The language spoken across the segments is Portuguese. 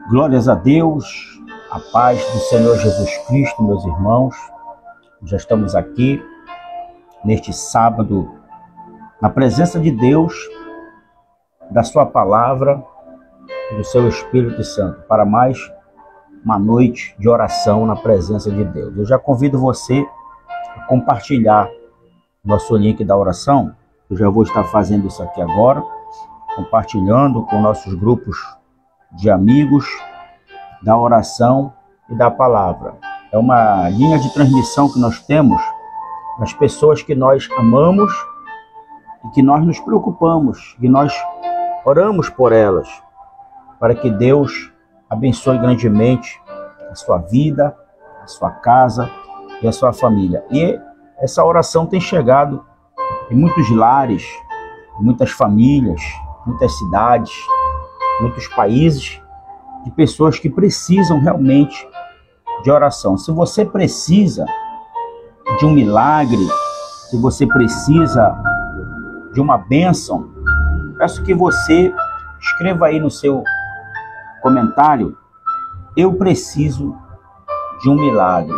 Glórias a Deus, a paz do Senhor Jesus Cristo, meus irmãos. Já estamos aqui neste sábado, na presença de Deus, da sua palavra e do seu Espírito Santo, para mais uma noite de oração na presença de Deus. Eu já convido você a compartilhar nosso link da oração. Eu já vou estar fazendo isso aqui agora, compartilhando com nossos grupos de amigos da oração e da palavra. É uma linha de transmissão que nós temos das pessoas que nós amamos e que nós nos preocupamos, que nós oramos por elas, para que Deus abençoe grandemente a sua vida, a sua casa e a sua família. E essa oração tem chegado em muitos lares, em muitas famílias, muitas cidades, muitos países, de pessoas que precisam realmente de oração. Se você precisa de um milagre, se você precisa de uma bênção, peço que você escreva aí no seu comentário: eu preciso de um milagre.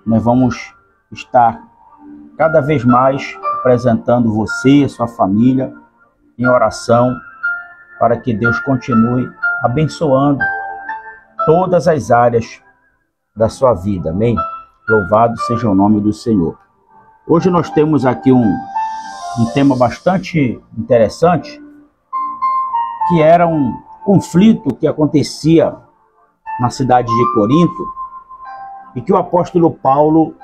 Nós vamos estar cada vez mais apresentando você e sua família em oração, para que Deus continue abençoando todas as áreas da sua vida. Amém? Louvado seja o nome do Senhor. Hoje nós temos aqui um tema bastante interessante, que era um conflito que acontecia na cidade de Corinto, e que o apóstolo Paulo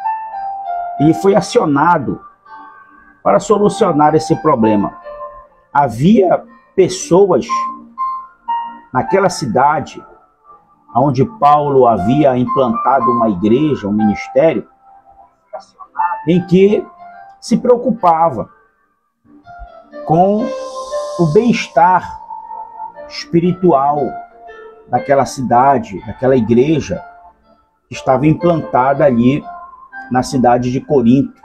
ele foi acionado para solucionar esse problema. Havia pessoas naquela cidade onde Paulo havia implantado uma igreja, um ministério, em que se preocupava com o bem-estar espiritual daquela cidade, daquela igreja que estava implantada ali na cidade de Corinto.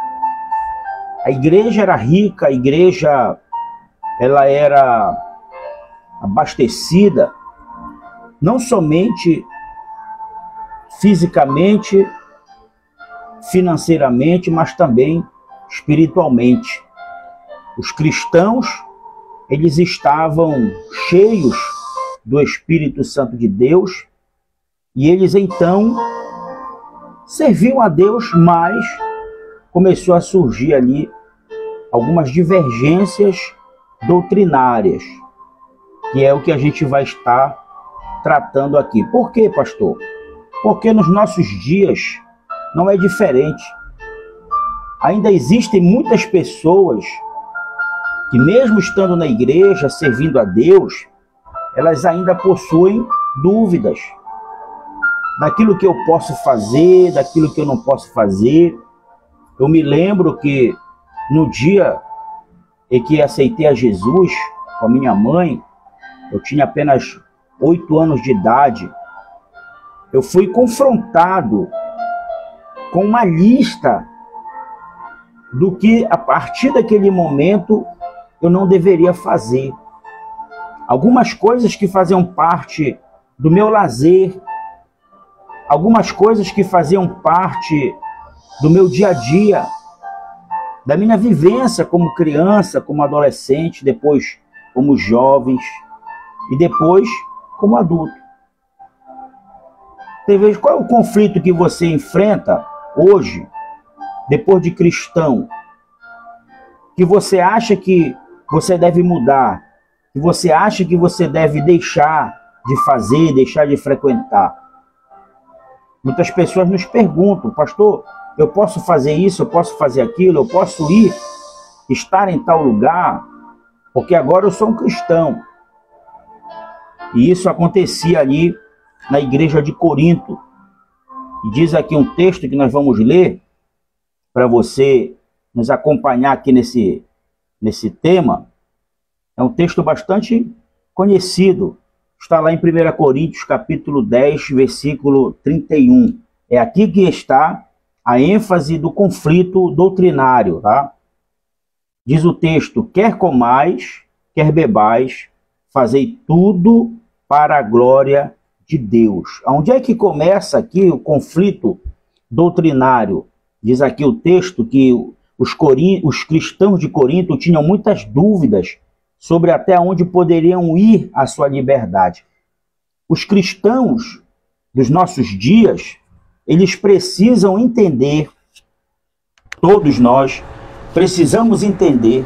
A igreja era rica, a igreja ela era abastecida, não somente fisicamente, financeiramente, mas também espiritualmente. Os cristãos, eles estavam cheios do Espírito Santo de Deus, e eles então serviam a Deus, mas começou a surgir ali algumas divergências doutrinárias, que é o que a gente vai estar tratando aqui. Por quê, pastor? Porque nos nossos dias não é diferente. Ainda existem muitas pessoas que, mesmo estando na igreja, servindo a Deus, elas ainda possuem dúvidas daquilo que eu posso fazer, daquilo que eu não posso fazer. Eu me lembro que no dia em que aceitei a Jesus com a minha mãe, eu tinha apenas 8 anos de idade, eu fui confrontado com uma lista do que, a partir daquele momento, eu não deveria fazer. Algumas coisas que faziam parte do meu lazer, algumas coisas que faziam parte do meu dia a dia, da minha vivência como criança, como adolescente, depois como jovens e depois como adulto. Qual é o conflito que você enfrenta hoje, depois de cristão, que você acha que você deve mudar, que você acha que você deve deixar de fazer, deixar de frequentar? Muitas pessoas nos perguntam: pastor, eu posso fazer isso, eu posso fazer aquilo, eu posso estar em tal lugar, porque agora eu sou um cristão. E isso acontecia ali na igreja de Corinto. E diz aqui um texto que nós vamos ler, para você nos acompanhar aqui nesse tema. É um texto bastante conhecido. Está lá em 1 Coríntios, capítulo 10, versículo 31. É aqui que está a ênfase do conflito doutrinário, tá? Diz o texto: quer comais, quer bebais, fazei tudo para a glória de Deus. Onde é que começa aqui o conflito doutrinário? Diz aqui o texto que os cristãos de Corinto tinham muitas dúvidas sobre até onde poderiam ir a sua liberdade. Os cristãos dos nossos dias, eles precisam entender, todos nós precisamos entender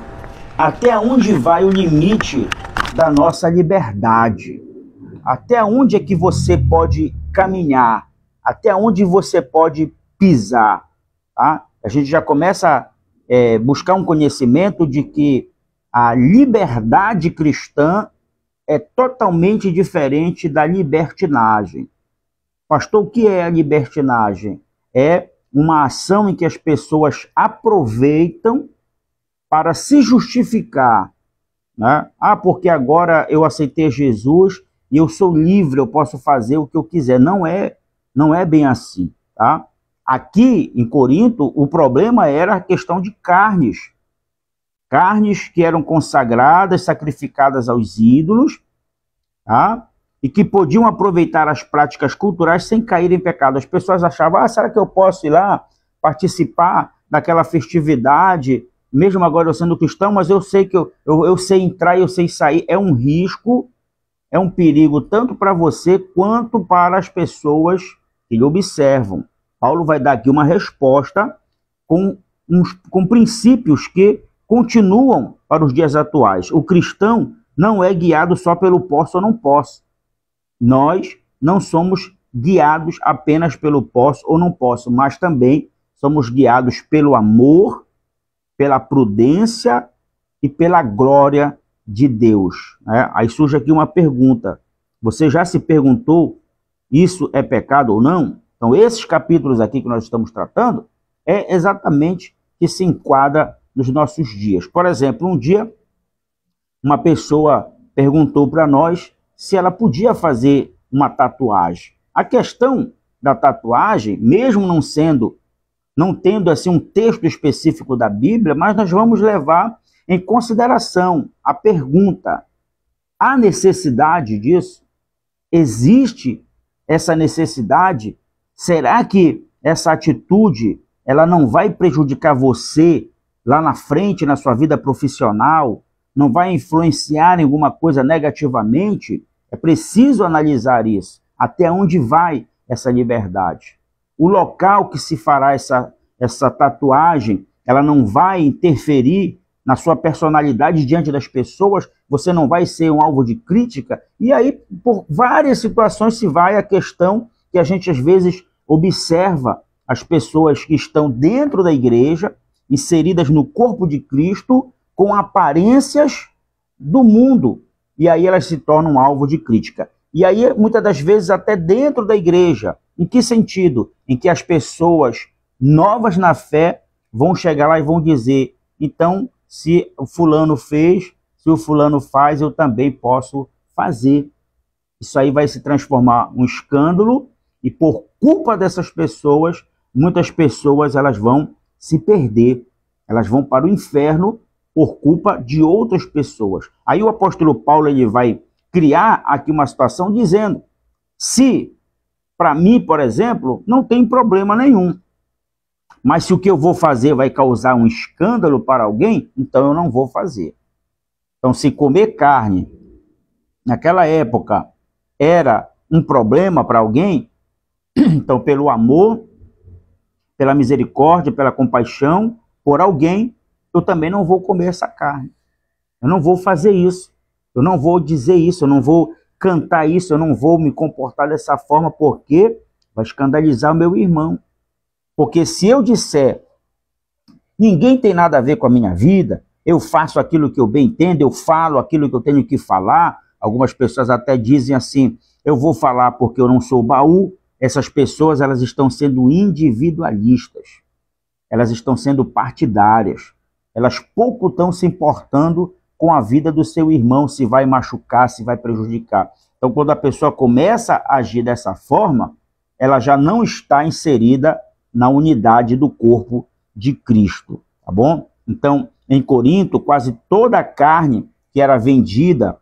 até onde vai o limite da nossa liberdade. Até onde é que você pode caminhar, até onde você pode pisar. Tá? A gente já começa a buscar um conhecimento de que a liberdade cristã é totalmente diferente da libertinagem. Pastor, o que é a libertinagem? É uma ação em que as pessoas aproveitam para se justificar. Né? Porque agora eu aceitei Jesus e eu sou livre, eu posso fazer o que eu quiser. Não é bem assim. Tá? Aqui em Corinto, o problema era a questão de carnes. Carnes que eram consagradas, sacrificadas aos ídolos, tá? E que podiam aproveitar as práticas culturais sem cair em pecado. As pessoas achavam, será que eu posso ir lá participar daquela festividade, mesmo agora eu sendo cristão, mas eu sei que eu sei entrar e eu sei sair. É um risco, é um perigo tanto para você quanto para as pessoas que lhe observam. Paulo vai dar aqui uma resposta com princípios que continuam para os dias atuais. O cristão não é guiado só pelo posso ou não posso. Nós não somos guiados apenas pelo posso ou não posso, mas também somos guiados pelo amor, pela prudência e pela glória de Deus. Aí surge aqui uma pergunta. Você já se perguntou, isso é pecado ou não? Então, esses capítulos aqui que nós estamos tratando é exatamente que se enquadra nos nossos dias. Por exemplo, um dia, uma pessoa perguntou para nós se ela podia fazer uma tatuagem. A questão da tatuagem, mesmo não tendo assim um texto específico da Bíblia, mas nós vamos levar em consideração a pergunta: há necessidade disso? Existe essa necessidade? Será que essa atitude ela não vai prejudicar você lá na frente, na sua vida profissional? Não vai influenciar em alguma coisa negativamente? É preciso analisar isso. Até onde vai essa liberdade? O local que se fará essa tatuagem, ela não vai interferir na sua personalidade diante das pessoas? Você não vai ser um alvo de crítica? E aí, por várias situações, se vai a questão que a gente às vezes observa as pessoas que estão dentro da igreja, inseridas no corpo de Cristo, com aparências do mundo. E aí elas se tornam alvo de crítica. E aí, muitas das vezes, até dentro da igreja. Em que sentido? Em que as pessoas novas na fé vão chegar lá e vão dizer: então, se o fulano fez, se o fulano faz, eu também posso fazer. Isso aí vai se transformar um escândalo e por culpa dessas pessoas, muitas pessoas elas vão se perder. Elas vão para o inferno por culpa de outras pessoas. Aí o apóstolo Paulo ele vai criar aqui uma situação dizendo: se para mim, por exemplo, não tem problema nenhum, mas se o que eu vou fazer vai causar um escândalo para alguém, então eu não vou fazer. Então, se comer carne naquela época era um problema para alguém, então pelo amor, pela misericórdia, pela compaixão por alguém, eu também não vou comer essa carne. Eu não vou fazer isso. Eu não vou dizer isso, eu não vou cantar isso, eu não vou me comportar dessa forma, porque vai escandalizar o meu irmão. Porque se eu disser, ninguém tem nada a ver com a minha vida, eu faço aquilo que eu bem entendo, eu falo aquilo que eu tenho que falar, algumas pessoas até dizem assim, eu vou falar porque eu não sou baú. Essas pessoas elas estão sendo individualistas, elas estão sendo partidárias, elas pouco estão se importando com a vida do seu irmão, se vai machucar, se vai prejudicar. Então, quando a pessoa começa a agir dessa forma, ela já não está inserida na unidade do corpo de Cristo, tá bom? Então, em Corinto, quase toda a carne que era vendida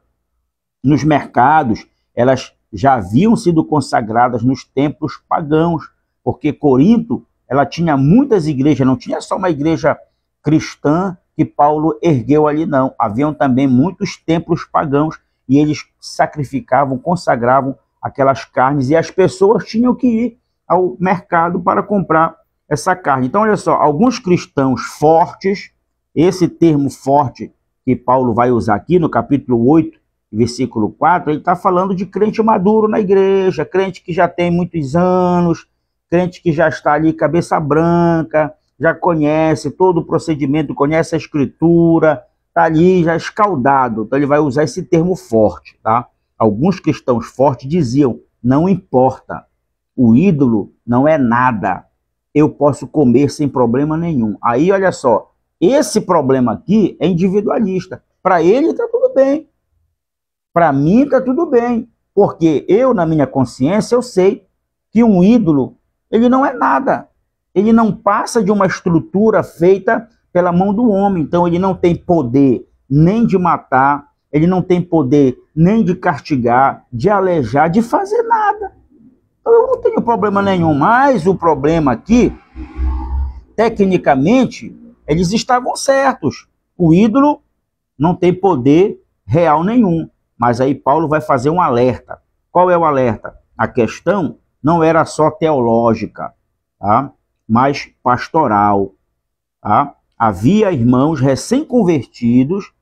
nos mercados, elas já haviam sido consagradas nos templos pagãos, porque Corinto, ela tinha muitas igrejas, não tinha só uma igreja cristã que Paulo ergueu ali, não. Haviam também muitos templos pagãos e eles sacrificavam, consagravam aquelas carnes e as pessoas tinham que ir ao mercado para comprar essa carne. Então, olha só, alguns cristãos fortes, esse termo forte que Paulo vai usar aqui no capítulo 8, versículo 4, ele está falando de crente maduro na igreja, crente que já tem muitos anos, crente que já está ali cabeça branca, já conhece todo o procedimento, conhece a escritura, está ali já escaldado. Então ele vai usar esse termo forte, tá? Alguns cristãos fortes diziam, não importa, o ídolo não é nada, eu posso comer sem problema nenhum. Aí, olha só, esse problema aqui é individualista. Para ele está tudo bem. Para mim está tudo bem. Porque eu, na minha consciência, eu sei que um ídolo, ele não é nada. Ele não passa de uma estrutura feita pela mão do homem. Então, ele não tem poder nem de matar, ele não tem poder nem de castigar, de alejar, de fazer nada. Eu não tenho problema nenhum, mas o problema aqui, tecnicamente, eles estavam certos. O ídolo não tem poder real nenhum. Mas aí Paulo vai fazer um alerta. Qual é o alerta? A questão não era só teológica, tá? Mas pastoral. Tá? Havia irmãos recém-convertidos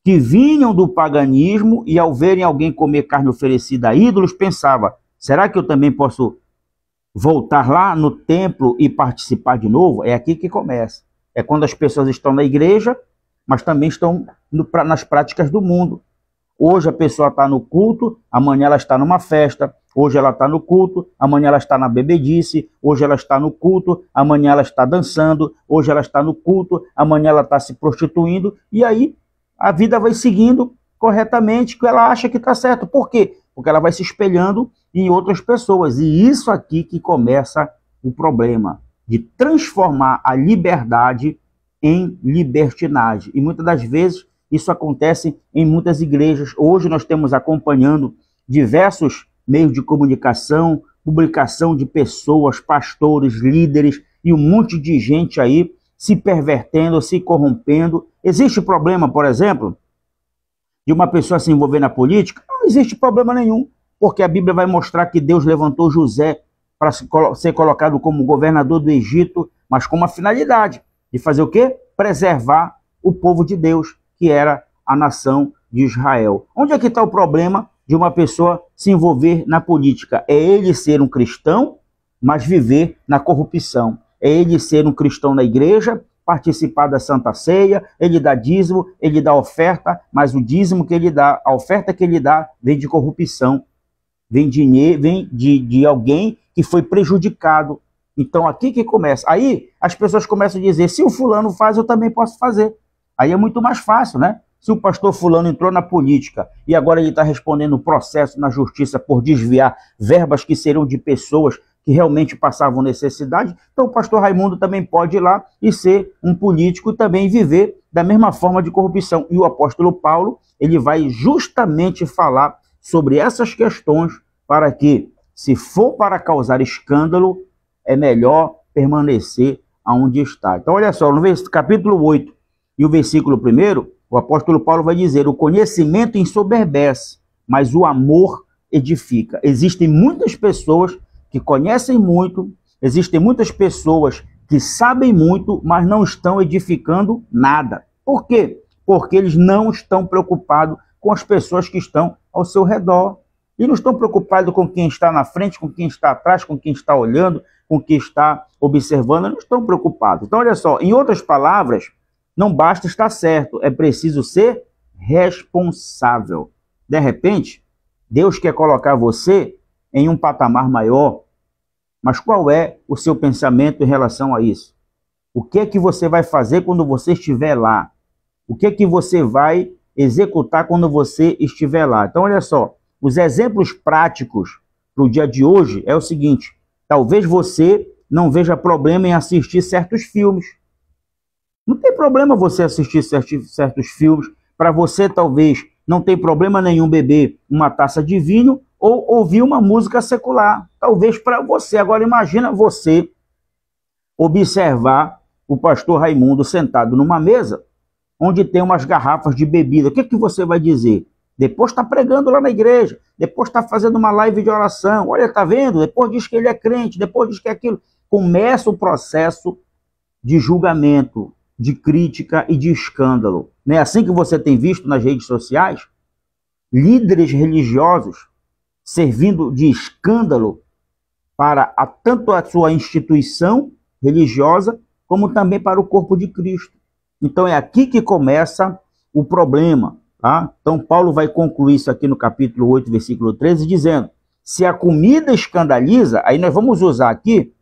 que vinham do paganismo e ao verem alguém comer carne oferecida a ídolos, pensava, será que eu também posso voltar lá no templo e participar de novo? É aqui que começa. É quando as pessoas estão na igreja, mas também estão nas práticas do mundo. Hoje a pessoa está no culto, amanhã ela está numa festa. Hoje ela está no culto, amanhã ela está na bebedice. Hoje ela está no culto, amanhã ela está dançando. Hoje ela está no culto, amanhã ela está se prostituindo. E aí a vida vai seguindo corretamente, que ela acha que está certo. Por quê? Porque ela vai se espelhando em outras pessoas. E isso aqui que começa o problema, de transformar a liberdade em libertinagem. E muitas das vezes isso acontece em muitas igrejas. Hoje nós temos acompanhando diversos meios de comunicação, publicação de pessoas, pastores, líderes e um monte de gente aí se pervertendo, se corrompendo. Existe problema, por exemplo, de uma pessoa se envolver na política? Não existe problema nenhum, porque a Bíblia vai mostrar que Deus levantou José para ser colocado como governador do Egito, mas com uma finalidade de fazer o quê? Preservar o povo de Deus, que era a nação de Israel. Onde é que está o problema de uma pessoa se envolver na política? É ele ser um cristão, mas viver na corrupção. É ele ser um cristão na igreja, participar da Santa Ceia, ele dá dízimo, ele dá oferta, mas o dízimo que ele dá, a oferta que ele dá, vem de corrupção, vem de alguém que foi prejudicado. Então aqui que começa. Aí as pessoas começam a dizer, se o fulano faz, eu também posso fazer. Aí é muito mais fácil, né? Se o pastor fulano entrou na política e agora ele está respondendo processo na justiça por desviar verbas que seriam de pessoas que realmente passavam necessidade, então o pastor Raimundo também pode ir lá e ser um político e também viver da mesma forma de corrupção. E o apóstolo Paulo, ele vai justamente falar sobre essas questões para que, se for para causar escândalo, é melhor permanecer aonde está. Então olha só, no capítulo 8 e o versículo 1, o apóstolo Paulo vai dizer, o conhecimento ensoberbece, mas o amor edifica. Existem muitas pessoas que conhecem muito, existem muitas pessoas que sabem muito, mas não estão edificando nada. Por quê? Porque eles não estão preocupados com as pessoas que estão ao seu redor. E não estão preocupados com quem está na frente, com quem está atrás, com quem está olhando, com quem está observando, não estão preocupados. Então, olha só, em outras palavras, não basta estar certo, é preciso ser responsável. De repente, Deus quer colocar você em um patamar maior, mas qual é o seu pensamento em relação a isso? O que é que você vai fazer quando você estiver lá? O que é que você vai executar quando você estiver lá? Então, olha só, os exemplos práticos para o dia de hoje é o seguinte, talvez você não veja problema em assistir certos filmes. Não tem problema você assistir certos filmes. Para você, talvez, não tem problema nenhum beber uma taça de vinho ou ouvir uma música secular, talvez para você. Agora imagina você observar o pastor Raimundo sentado numa mesa onde tem umas garrafas de bebida. O que, que você vai dizer? Depois está pregando lá na igreja, depois está fazendo uma live de oração, olha, está vendo? Depois diz que ele é crente, depois diz que é aquilo. Começa o processo de julgamento, de crítica e de escândalo. Não é assim que você tem visto nas redes sociais? Líderes religiosos servindo de escândalo para tanto a sua instituição religiosa, como também para o corpo de Cristo. Então é aqui que começa o problema. Tá? Então Paulo vai concluir isso aqui no capítulo 8, versículo 13, dizendo: se a comida escandaliza, aí nós vamos usar aqui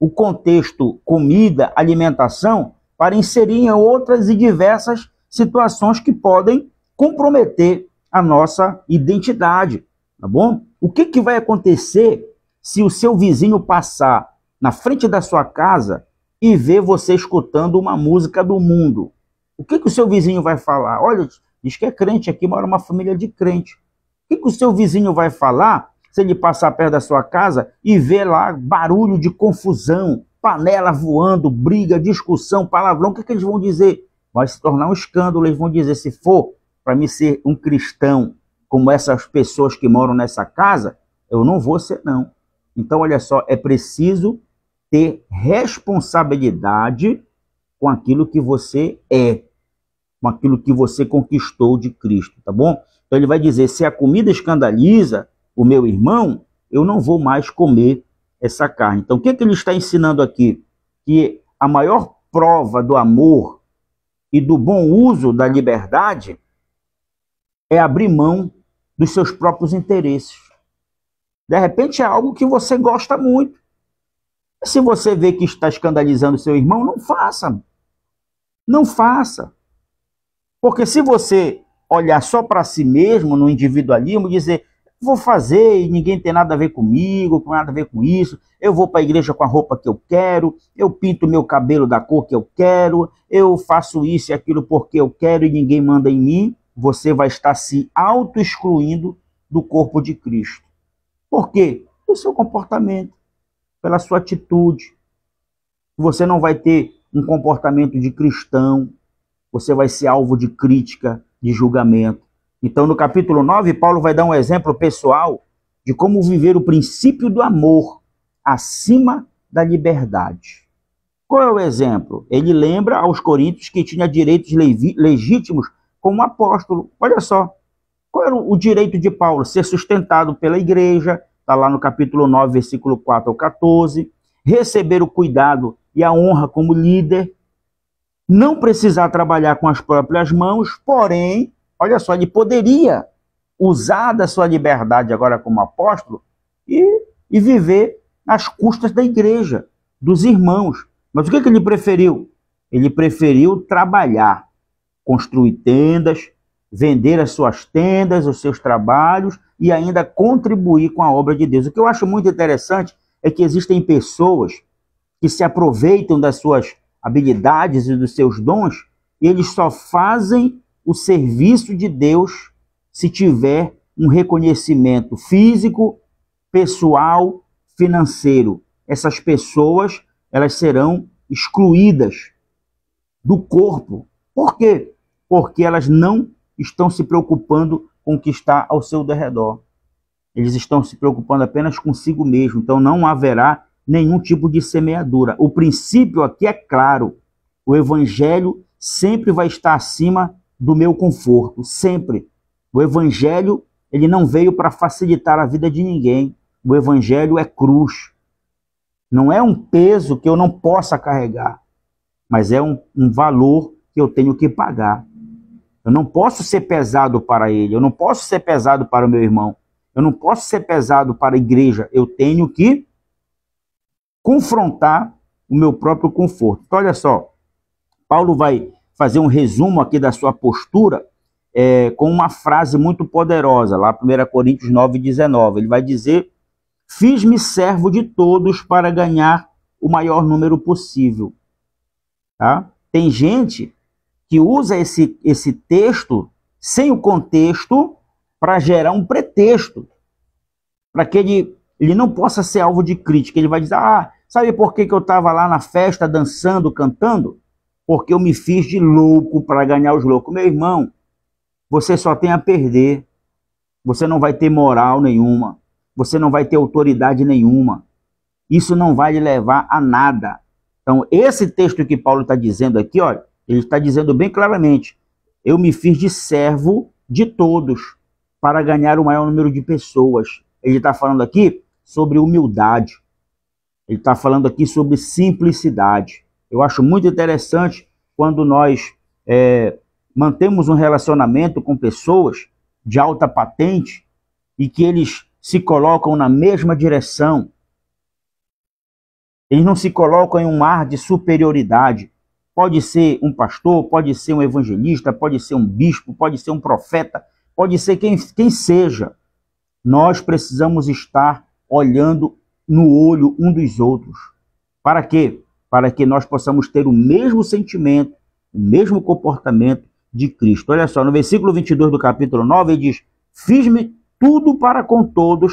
o contexto comida, alimentação, para inserir em outras e diversas situações que podem comprometer a nossa identidade, tá bom? O que, que vai acontecer se o seu vizinho passar na frente da sua casa e ver você escutando uma música do mundo? O que, que o seu vizinho vai falar? Olha, diz que é crente, aqui mora uma família de crente. O que, que o seu vizinho vai falar se ele passar perto da sua casa e ver lá barulho de confusão, panela voando, briga, discussão, palavrão? O que, que eles vão dizer? Vai se tornar um escândalo. Eles vão dizer: se for para mim ser um cristão como essas pessoas que moram nessa casa, eu não vou ser, não. Então, olha só, é preciso ter responsabilidade com aquilo que você é, com aquilo que você conquistou de Cristo, tá bom? Então ele vai dizer: se a comida escandaliza o meu irmão, eu não vou mais comer essa carne. Então o que, que ele está ensinando aqui? Que a maior prova do amor e do bom uso da liberdade é abrir mão dos seus próprios interesses. De repente é algo que você gosta muito. Se você vê que está escandalizando seu irmão, não faça. Não faça. Porque se você olhar só para si mesmo, no individualismo, dizer: vou fazer e ninguém tem nada a ver comigo, com nada a ver com isso, eu vou para a igreja com a roupa que eu quero, eu pinto meu cabelo da cor que eu quero, eu faço isso e aquilo porque eu quero e ninguém manda em mim, você vai estar se auto-excluindo do corpo de Cristo. Por quê? Pelo seu comportamento, pela sua atitude. Você não vai ter um comportamento de cristão, você vai ser alvo de crítica, de julgamento. Então, no capítulo 9, Paulo vai dar um exemplo pessoal de como viver o princípio do amor acima da liberdade. Qual é o exemplo? Ele lembra aos coríntios que tinha direitos legítimos como apóstolo. Olha só, qual era o direito de Paulo? Ser sustentado pela igreja, está lá no capítulo 9, versículo 4 ao 14, receber o cuidado e a honra como líder, não precisar trabalhar com as próprias mãos, porém, olha só, ele poderia usar da sua liberdade agora como apóstolo e viver às custas da igreja, dos irmãos. Mas o que ele preferiu? Ele preferiu trabalhar, construir tendas, vender as suas tendas, os seus trabalhos e ainda contribuir com a obra de Deus. O que eu acho muito interessante é que existem pessoas que se aproveitam das suas habilidades e dos seus dons e eles só fazem o serviço de Deus se tiver um reconhecimento físico, pessoal, financeiro. Essas pessoas, elas serão excluídas do corpo. Por quê? Porque elas não estão se preocupando com o que está ao seu derredor. Eles estão se preocupando apenas consigo mesmo. Então não haverá nenhum tipo de semeadura. O princípio aqui é claro. O evangelho sempre vai estar acima do meu conforto. Sempre. O evangelho, ele não veio para facilitar a vida de ninguém. O evangelho é cruz. Não é um peso que eu não possa carregar, mas é um valor que eu tenho que pagar. Eu não posso ser pesado para ele, eu não posso ser pesado para o meu irmão, eu não posso ser pesado para a igreja, eu tenho que confrontar o meu próprio conforto. Então, olha só, Paulo vai fazer um resumo aqui da sua postura com uma frase muito poderosa, lá 1 Coríntios 9:19. Ele vai dizer: fiz-me servo de todos para ganhar o maior número possível. Tá? Tem gente que usa esse texto sem o contexto para gerar um pretexto. para que ele não possa ser alvo de crítica. Ele vai dizer, sabe por que eu estava lá na festa, dançando, cantando? Porque eu me fiz de louco para ganhar os loucos. Meu irmão, você só tem a perder. Você não vai ter moral nenhuma. Você não vai ter autoridade nenhuma. Isso não vai lhe levar a nada. Então, esse texto que Paulo está dizendo aqui, olha, ele está dizendo bem claramente, eu me fiz de servo de todos para ganhar o maior número de pessoas. Ele está falando aqui sobre humildade. Ele está falando aqui sobre simplicidade. Eu acho muito interessante quando nós mantemos um relacionamento com pessoas de alta patente e que eles se colocam na mesma direção. Eles não se colocam em um ar de superioridade. Pode ser um pastor, pode ser um evangelista, pode ser um bispo, pode ser um profeta, pode ser quem seja. Nós precisamos estar olhando no olho um dos outros. Para quê? Para que nós possamos ter o mesmo sentimento, o mesmo comportamento de Cristo. Olha só, no versículo 22 do capítulo 9, ele diz, fiz-me tudo para com todos,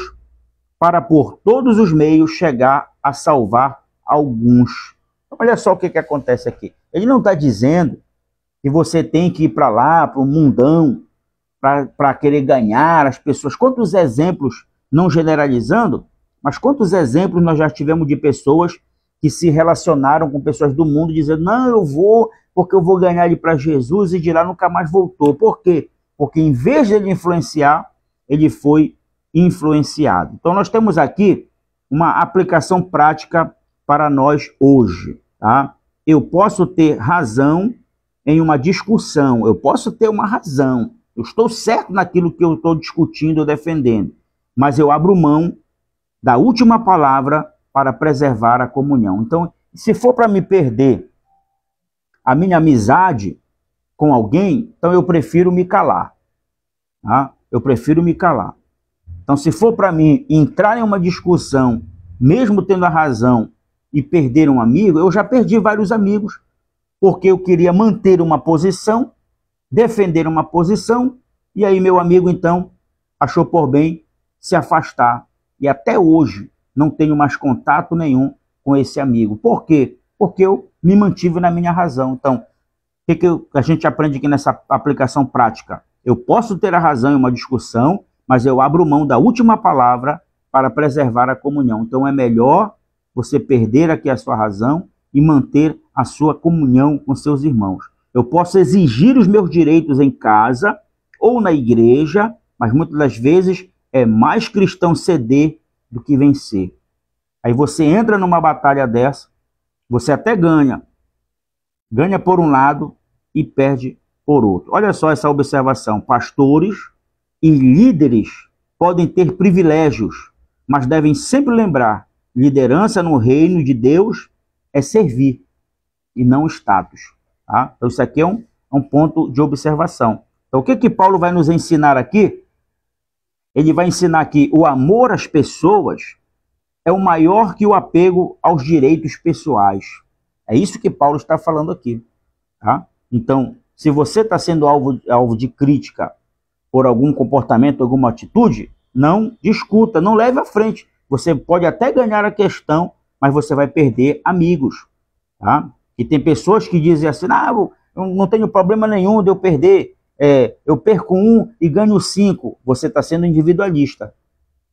para por todos os meios chegar a salvar alguns. Olha só o que acontece aqui. Ele não está dizendo que você tem que ir para lá, para o mundão, para querer ganhar as pessoas. Quantos exemplos, não generalizando, mas quantos exemplos nós já tivemos de pessoas que se relacionaram com pessoas do mundo, dizendo, não, eu vou, porque eu vou ganhar ele para Jesus, e de lá nunca mais voltou. Por quê? Porque em vez de ele influenciar, ele foi influenciado. Então nós temos aqui uma aplicação prática para nós hoje, tá? Eu posso ter razão em uma discussão, eu posso ter uma razão, eu estou certo naquilo que eu estou discutindo ou defendendo, mas eu abro mão da última palavra para preservar a comunhão. Então, se for para me perder a minha amizade com alguém, então eu prefiro me calar, tá? Eu prefiro me calar. Então, se for para mim entrar em uma discussão, mesmo tendo a razão, e perder um amigo, eu já perdi vários amigos, porque eu queria manter uma posição, defender uma posição, e aí meu amigo, então, achou por bem se afastar. E até hoje não tenho mais contato nenhum com esse amigo. Por quê? Porque eu me mantive na minha razão. Então, o que a gente aprende aqui nessa aplicação prática? Eu posso ter a razão em uma discussão, mas eu abro mão da última palavra para preservar a comunhão. Então, é melhor você perder aqui a sua razão e manter a sua comunhão com seus irmãos. Eu posso exigir os meus direitos em casa ou na igreja, mas muitas das vezes é mais cristão ceder do que vencer. Aí você entra numa batalha dessa, você até ganha. Ganha por um lado e perde por outro. Olha só essa observação. Pastores e líderes podem ter privilégios, mas devem sempre lembrar: liderança no reino de Deus é servir e não status. Tá? Então isso aqui é um ponto de observação. Então o que Paulo vai nos ensinar aqui? Ele vai ensinar que o amor às pessoas é o maior que o apego aos direitos pessoais. É isso que Paulo está falando aqui. Tá? Então, se você está sendo alvo de crítica por algum comportamento, alguma atitude, não discuta, não leve à frente. Você pode até ganhar a questão, mas você vai perder amigos. Tá? E tem pessoas que dizem assim, eu não tenho problema nenhum de eu perder, eu perco 1 e ganho 5. Você está sendo individualista,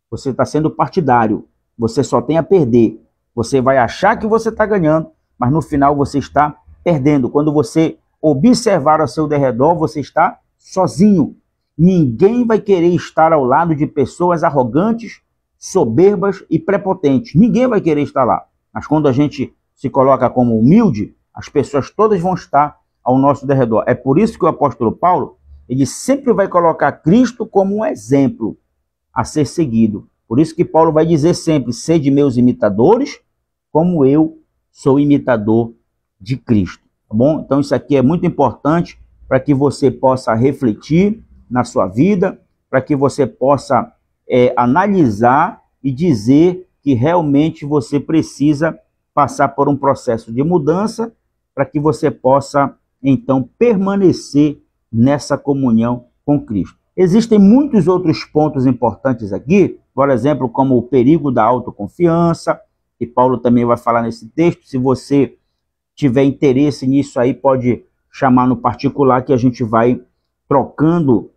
você está sendo partidário, você só tem a perder. Você vai achar que você está ganhando, mas no final você está perdendo. Quando você observar ao seu derredor, você está sozinho. Ninguém vai querer estar ao lado de pessoas arrogantes, soberbas e prepotentes. Ninguém vai querer estar lá. Mas quando a gente se coloca como humilde, as pessoas todas vão estar ao nosso derredor. É por isso que o apóstolo Paulo, ele sempre vai colocar Cristo como um exemplo a ser seguido. Por isso que Paulo vai dizer sempre: sede meus imitadores, como eu sou imitador de Cristo. Tá bom? Então isso aqui é muito importante para que você possa refletir na sua vida, para que você possa analisar e dizer que realmente você precisa passar por um processo de mudança para que você possa, então, permanecer nessa comunhão com Cristo. Existem muitos outros pontos importantes aqui, por exemplo, como o perigo da autoconfiança, que Paulo também vai falar nesse texto. Se você tiver interesse nisso aí, pode chamar no particular, que a gente vai trocando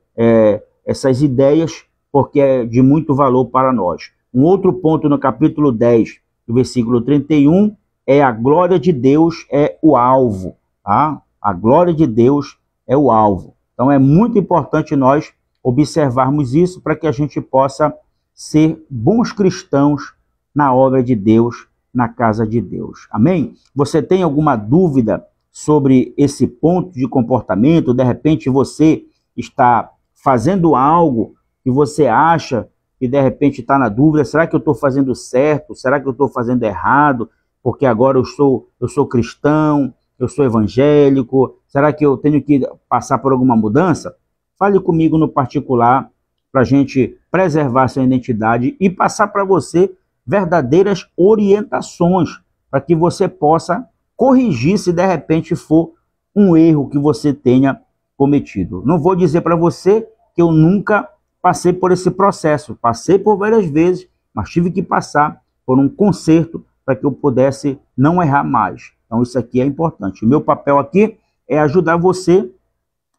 essas ideias, porque é de muito valor para nós. Um outro ponto no capítulo 10, do versículo 31, é a glória de Deus é o alvo. Tá? A glória de Deus é o alvo. Então é muito importante nós observarmos isso para que a gente possa ser bons cristãos na obra de Deus, na casa de Deus. Amém? Você tem alguma dúvida sobre esse ponto de comportamento? De repente você está fazendo algo que você acha que de repente está na dúvida: será que eu estou fazendo certo? Será que eu estou fazendo errado? Porque agora eu sou cristão, eu sou evangélico, será que eu tenho que passar por alguma mudança? Fale comigo no particular para a gente preservar sua identidade e passar para você verdadeiras orientações para que você possa corrigir se de repente for um erro que você tenha cometido. Não vou dizer para você que eu nunca passei por esse processo, passei por várias vezes, mas tive que passar por um conserto para que eu pudesse não errar mais. Então isso aqui é importante. O meu papel aqui é ajudar você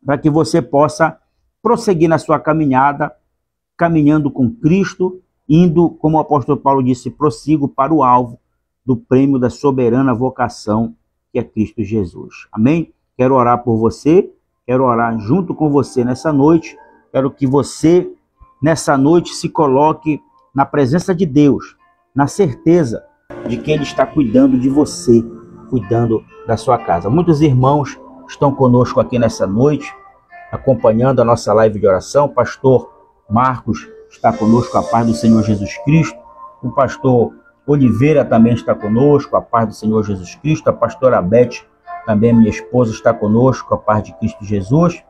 para que você possa prosseguir na sua caminhada, caminhando com Cristo, indo, como o apóstolo Paulo disse, prossigo para o alvo do prêmio da soberana vocação, que é Cristo Jesus. Amém? Quero orar por você, quero orar junto com você nessa noite, quero que você, nessa noite, se coloque na presença de Deus, na certeza de que Ele está cuidando de você, cuidando da sua casa. Muitos irmãos estão conosco aqui nessa noite, acompanhando a nossa live de oração. O pastor Marcos está conosco, a paz do Senhor Jesus Cristo. O pastor Oliveira também está conosco, a paz do Senhor Jesus Cristo. A pastora Beth, também minha esposa, está conosco, a paz de Cristo Jesus.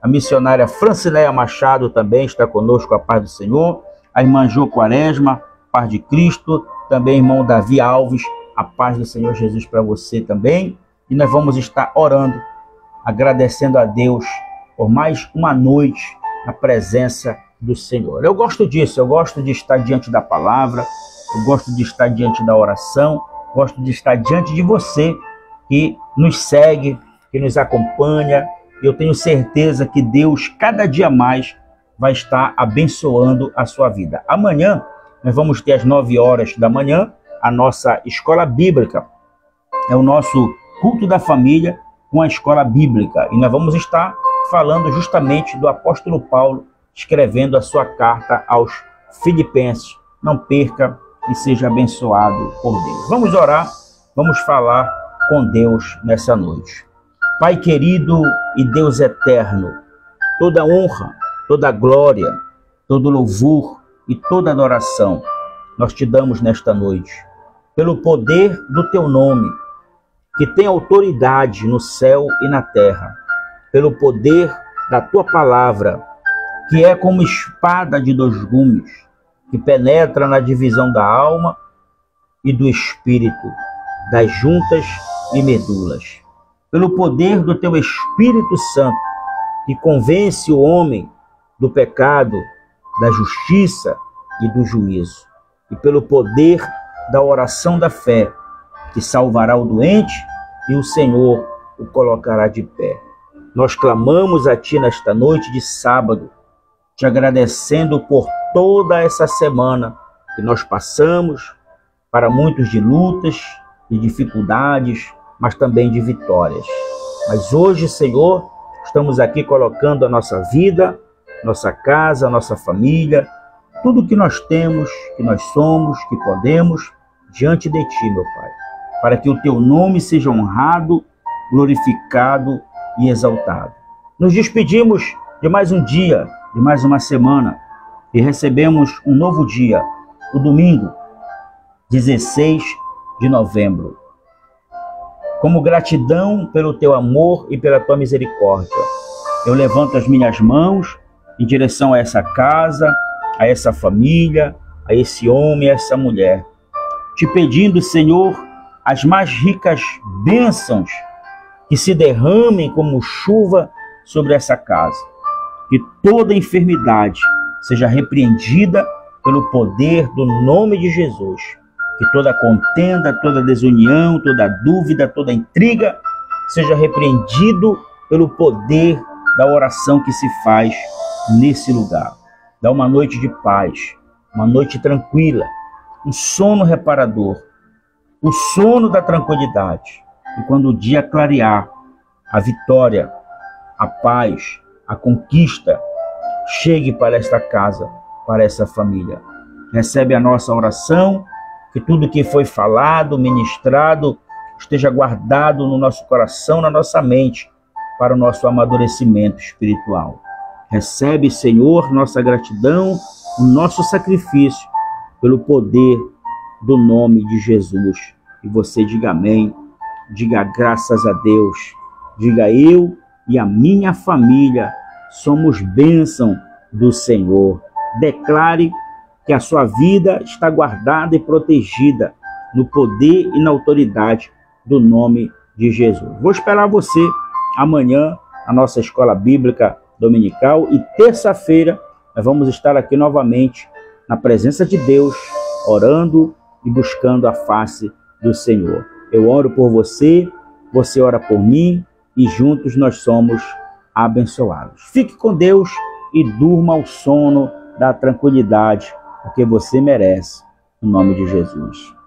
A missionária Francileia Machado também está conosco, a paz do Senhor. A irmã Jo Quaresma, paz de Cristo. Também irmão Davi Alves, a paz do Senhor Jesus para você também. E nós vamos estar orando, agradecendo a Deus por mais uma noite na presença do Senhor. Eu gosto disso, eu gosto de estar diante da palavra, eu gosto de estar diante da oração, gosto de estar diante de você que nos segue, que nos acompanha. Eu tenho certeza que Deus, cada dia mais, vai estar abençoando a sua vida. Amanhã, nós vamos ter às 9 horas da manhã a nossa escola bíblica. É o nosso culto da família com a escola bíblica. E nós vamos estar falando justamente do apóstolo Paulo, escrevendo a sua carta aos Filipenses. Não perca e seja abençoado por Deus. Vamos orar, vamos falar com Deus nessa noite. Pai querido e Deus eterno, toda honra, toda glória, todo louvor e toda adoração nós te damos nesta noite, pelo poder do teu nome, que tem autoridade no céu e na terra, pelo poder da tua palavra, que é como espada de 2 gumes, que penetra na divisão da alma e do espírito, das juntas e medulas. Pelo poder do teu Espírito Santo, que convence o homem do pecado, da justiça e do juízo. E pelo poder da oração da fé, que salvará o doente e o Senhor o colocará de pé. Nós clamamos a Ti nesta noite de sábado, te agradecendo por toda essa semana que nós passamos, para muitos de lutas, de dificuldades, mas também de vitórias. Mas hoje, Senhor, estamos aqui colocando a nossa vida, nossa casa, nossa família, tudo que nós temos, que nós somos, que podemos, diante de Ti, meu Pai, para que o Teu nome seja honrado, glorificado e exaltado. Nos despedimos de mais um dia, de mais uma semana, e recebemos um novo dia, o domingo, 16 de novembro. Como gratidão pelo Teu amor e pela Tua misericórdia, eu levanto as minhas mãos em direção a essa casa, a essa família, a esse homem, a essa mulher, te pedindo, Senhor, as mais ricas bênçãos que se derramem como chuva sobre essa casa. Que toda enfermidade seja repreendida pelo poder do nome de Jesus. Que toda contenda, toda desunião, toda dúvida, toda intriga seja repreendido pelo poder da oração que se faz nesse lugar. Dá uma noite de paz, uma noite tranquila, um sono reparador, o sono da tranquilidade. E quando o dia clarear, a vitória, a paz, a conquista chegue para esta casa, para essa família. Recebe a nossa oração, que tudo que foi falado, ministrado, esteja guardado no nosso coração, na nossa mente, para o nosso amadurecimento espiritual. Recebe, Senhor, nossa gratidão, o nosso sacrifício, pelo poder do nome de Jesus. E você diga amém, diga graças a Deus, diga eu e a minha família somos bênção do Senhor. Declare que a sua vida está guardada e protegida no poder e na autoridade do nome de Jesus. Vou esperar você amanhã na nossa escola bíblica dominical e terça-feira nós vamos estar aqui novamente na presença de Deus, orando e buscando a face do Senhor. Eu oro por você, você ora por mim e juntos nós somos abençoados. Fique com Deus e durma o sono da tranquilidade, porque você merece, no nome de Jesus.